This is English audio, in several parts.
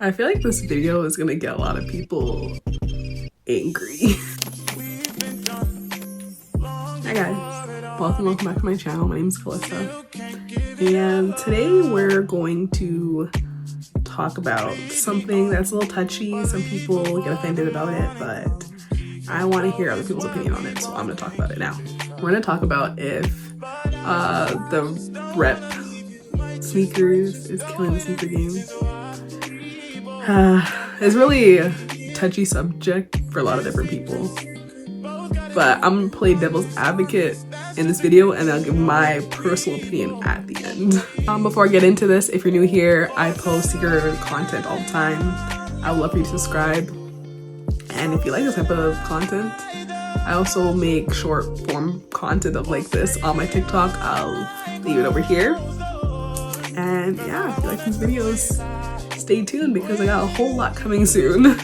I feel like this video is gonna get a lot of people angry. Hi guys, welcome back to my channel. My name is Calissa, and today we're going to talk about something that's a little touchy. Some people get offended about it, but I want to hear other people's opinion on it, so I'm gonna talk about it now. We're gonna talk about if the rep sneakers is killing the sneaker game. It's really a touchy subject for a lot of different people, but I'm gonna play devil's advocate in this video and I'll give my personal opinion at the end. Before I get into this, if you're new here, I post sneaker content all the time. I would love for you to subscribe, and if you like this type of content, I also make short form content of like this on my TikTok. I'll leave it over here, and yeah, if you like these videos, stay tuned because I got a whole lot coming soon.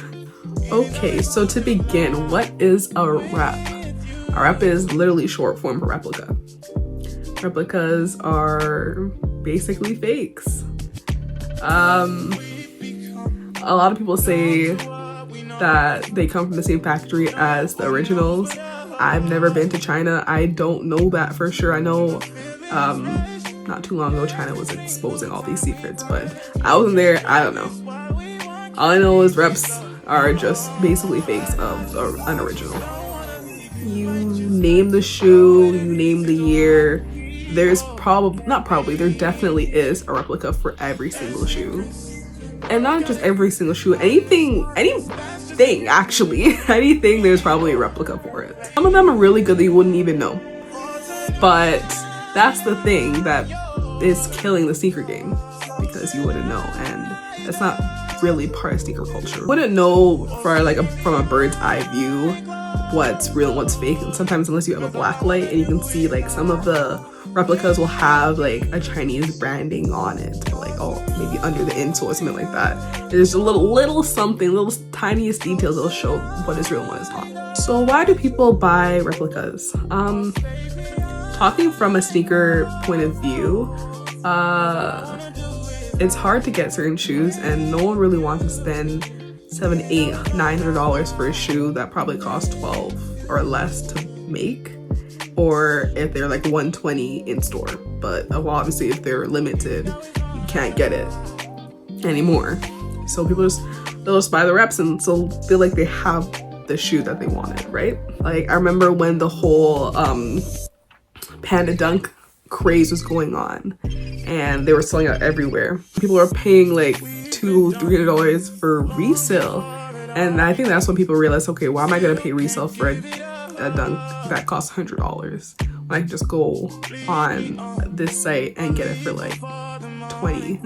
Okay, so to begin, what is a rep? A rep is literally short form for replica. Replicas are basically fakes. A lot of people say that they come from the same factory as the originals. I've never been to China. I don't know that for sure. I know not too long ago China was exposing all these secrets, but I wasn't there. I don't know. All I know is reps are just basically fakes of an original. You name the shoe, you name the year, there's there definitely is a replica for every single shoe. And not just every single shoe, anything actually, anything, there's probably a replica for it. Some of them are really good that you wouldn't even know. But that's the thing that is killing the sneaker game, because you wouldn't know, and that's not really part of sneaker culture. You wouldn't know from a bird's eye view what's real and what's fake, and sometimes unless you have a black light and you can see like some of the replicas will have like a Chinese branding on it, or like maybe under the insole or something like that. There's a little something, little tiniest details that'll show what is real and what is not. So why do people buy replicas? Talking from a sneaker point of view, it's hard to get certain shoes, and no one really wants to spend $700, $800, $900 for a shoe that probably costs $12 or less to make, or if they're like $120 in store. But obviously if they're limited, you can't get it anymore. So they'll just buy the reps and so feel like they have the shoe that they wanted, right? Like I remember when the whole Panda Dunk craze was going on and they were selling out everywhere. People are paying like $200-$300 for resale, and I think that's when people realize, okay, why am I gonna pay resale for a dunk that costs $100 when I can just go on this site and get it for like $20?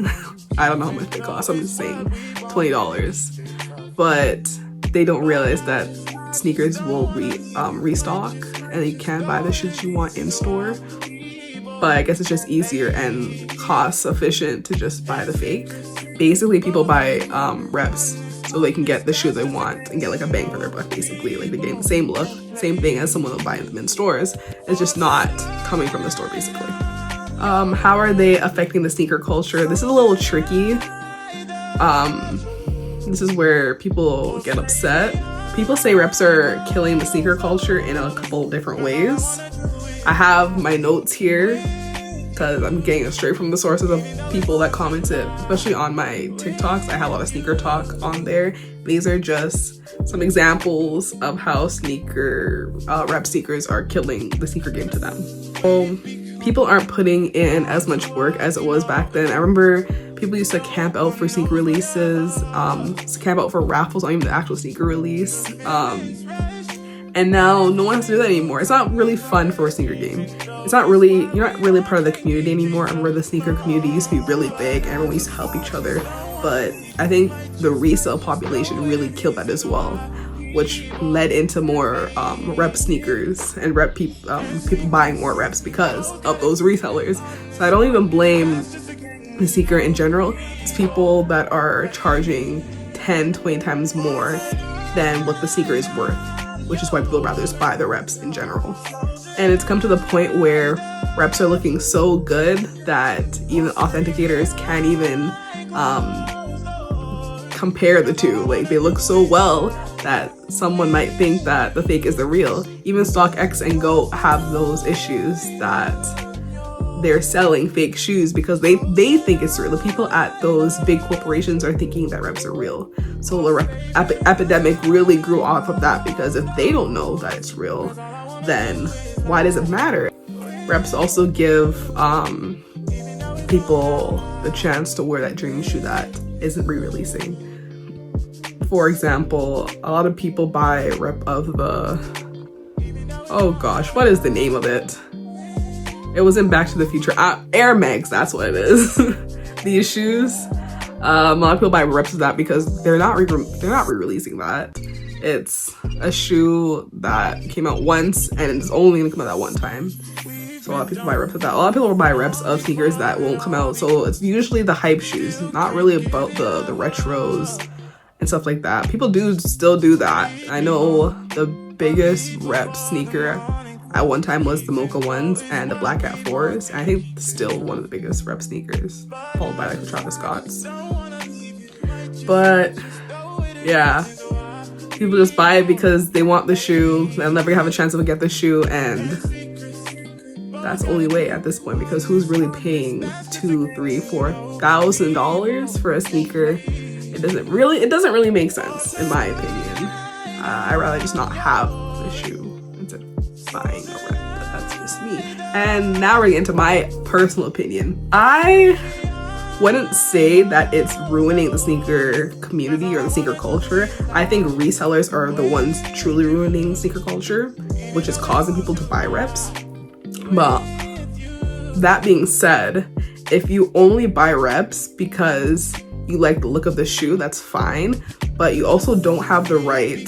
I don't know how much they cost, I'm just saying $20. But they don't realize that sneakers will restock and you can buy the shoes you want in store. But I guess it's just easier and cost efficient to just buy the fake. Basically, people buy reps so they can get the shoe they want and get like a bang for their buck, basically. Like they're getting the same look, same thing as someone will buy them in stores. It's just not coming from the store, basically. How are they affecting the sneaker culture? This is a little tricky. This is where people get upset. People say reps are killing the sneaker culture in a couple different ways. I have my notes here because I'm getting it straight from the sources of people that commented, especially on my TikToks. I have a lot of sneaker talk on there. These are just some examples of how rep sneakers are killing the sneaker game to them. So people aren't putting in as much work as it was back then. I remember people used to camp out for sneaker releases, camp out for raffles on even the actual sneaker release. And now no one has to do that anymore. It's not really fun for a sneaker game. You're not really part of the community anymore. I remember the sneaker community used to be really big and everyone used to help each other. But I think the resale population really killed that as well, which led into more rep sneakers and people buying more reps because of those resellers. So I don't even blame the sneaker in general. It's people that are charging 10, 20 times more than what the sneaker is worth, which is why people rather just buy the reps in general. And it's come to the point where reps are looking so good that even authenticators can't even compare the two. Like, they look so well that someone might think that the fake is the real. Even StockX and Go have those issues that they're selling fake shoes because they think it's real. The people at those big corporations are thinking that reps are real. So the rep epidemic really grew off of that, because if they don't know that it's real, then why does it matter? Reps also give people the chance to wear that dream shoe that isn't re-releasing. For example, a lot of people buy a rep of the, oh gosh, what is the name of it? It was in Back to the Future. Air Mags, that's what it is. These shoes. A lot of people buy reps of that because they're not re-releasing that. It's a shoe that came out once and it's only gonna come out that one time. So a lot of people buy reps of that. A lot of people buy reps of sneakers that won't come out. So it's usually the hype shoes, not really about the retros and stuff like that. People do still do that. I know the biggest rep sneaker at one time was the Mocha ones and the Black Cat 4s. I think still one of the biggest rep sneakers, followed by like the Travis Scotts. But yeah, people just buy it because they want the shoe. They'll never have a chance to get the shoe, and that's the only way at this point, because who's really paying $2,000, $3,000, $4,000 for a sneaker? It doesn't really make sense, in my opinion. I'd rather just not have the shoe instead of buying a rep. That's just me. And now we're into my personal opinion. I wouldn't say that it's ruining the sneaker community or the sneaker culture. I think resellers are the ones truly ruining sneaker culture, which is causing people to buy reps. But that being said, if you only buy reps because you like the look of the shoe, that's fine. But you also don't have the right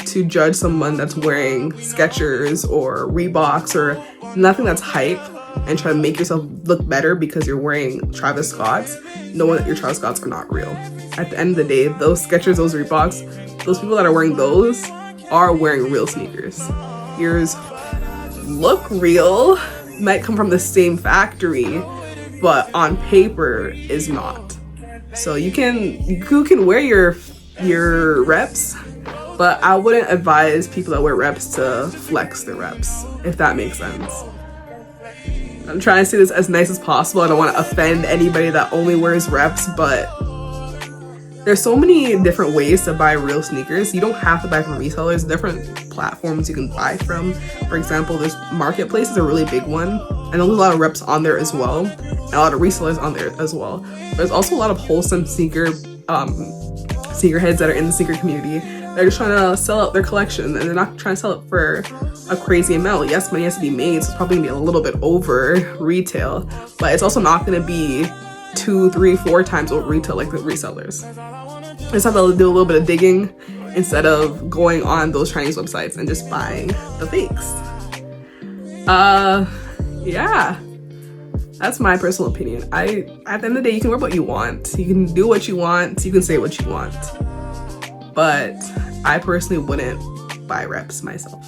to judge someone that's wearing Skechers or Reeboks or nothing that's hype and try to make yourself look better because you're wearing Travis Scotts, knowing that your Travis Scotts are not real. At the end of the day, those Skechers, those Reeboks, those people that are wearing those are wearing real sneakers. Yours look real, might come from the same factory, but on paper is not. So you can wear your reps, but I wouldn't advise people that wear reps to flex their reps, if that makes sense. I'm trying to say this as nice as possible. I don't want to offend anybody that only wears reps, but there's so many different ways to buy real sneakers. You don't have to buy from resellers. Different platforms you can buy from. For example, there's Marketplace is a really big one, and there's a lot of reps on there as well, and a lot of resellers on there as well. There's also a lot of wholesome sneakerheads that are in the sneaker community. They're just trying to sell out their collection, and they're not trying to sell it for a crazy amount. Yes, money has to be made, so it's probably gonna be a little bit over retail, but it's also not gonna be 2, 3, 4 times over retail like the resellers. Just have to do a little bit of digging instead of going on those Chinese websites and just buying the fakes. Yeah, that's my personal opinion. At the end of the day, you can wear what you want. You can do what you want. You can say what you want. But I personally wouldn't buy reps myself.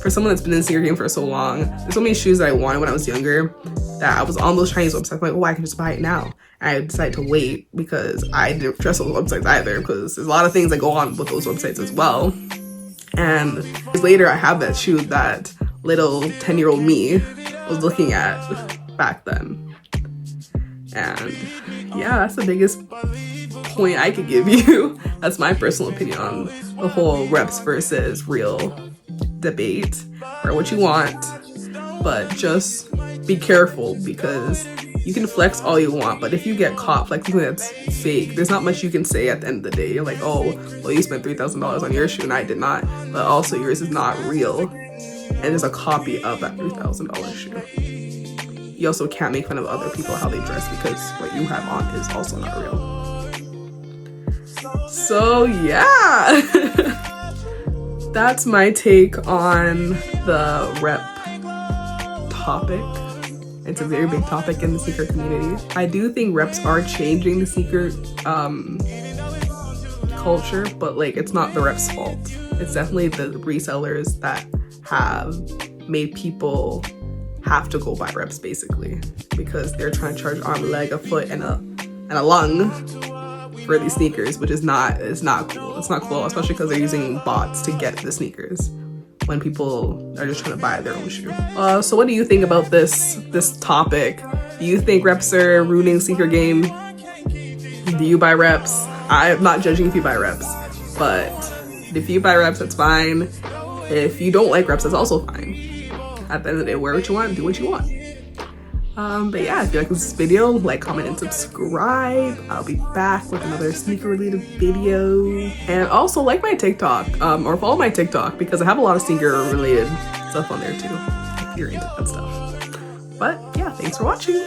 For someone that's been in the sneaker game for so long, there's so many shoes that I wanted when I was younger that I was on those Chinese websites. I'm like, oh, I can just buy it now. And I decided to wait because I didn't trust those websites either, because there's a lot of things that go on with those websites as well. And years later, I have that shoe that little 10-year-old me was looking at back then. And yeah, that's the biggest point I could give you. That's my personal opinion on the whole reps versus real debate. Wear what you want, but just be careful, because you can flex all you want, but if you get caught flexing something that's fake, there's not much you can say at the end of the day. You're like, oh, well, you spent $3,000 on your shoe and I did not, but also yours is not real and there's a copy of that $3,000 shoe. You also can't make fun of other people how they dress, because what you have on is also not real. So yeah, that's my take on the rep topic. It's a very big topic in the sneaker community. I do think reps are changing the sneaker culture, but like, it's not the reps' fault. It's definitely the resellers that have made people have to go buy reps, basically, because they're trying to charge arm, leg, a foot, and a lung for these sneakers, which is not, it's not cool. It's not cool, especially because they're using bots to get the sneakers when people are just trying to buy their own shoe. So what do you think about this topic? Do you think reps are ruining sneaker game? Do you buy reps? I'm not judging if you buy reps, but if you buy reps, that's fine. If you don't like reps, that's also fine. At the end of the day, wear what you want, do what you want. But yeah, if you like this video, like, comment, and subscribe. I'll be back with another sneaker related video. And also like my TikTok, or follow my TikTok, because I have a lot of sneaker related stuff on there too, if you're into that stuff. But yeah, thanks for watching.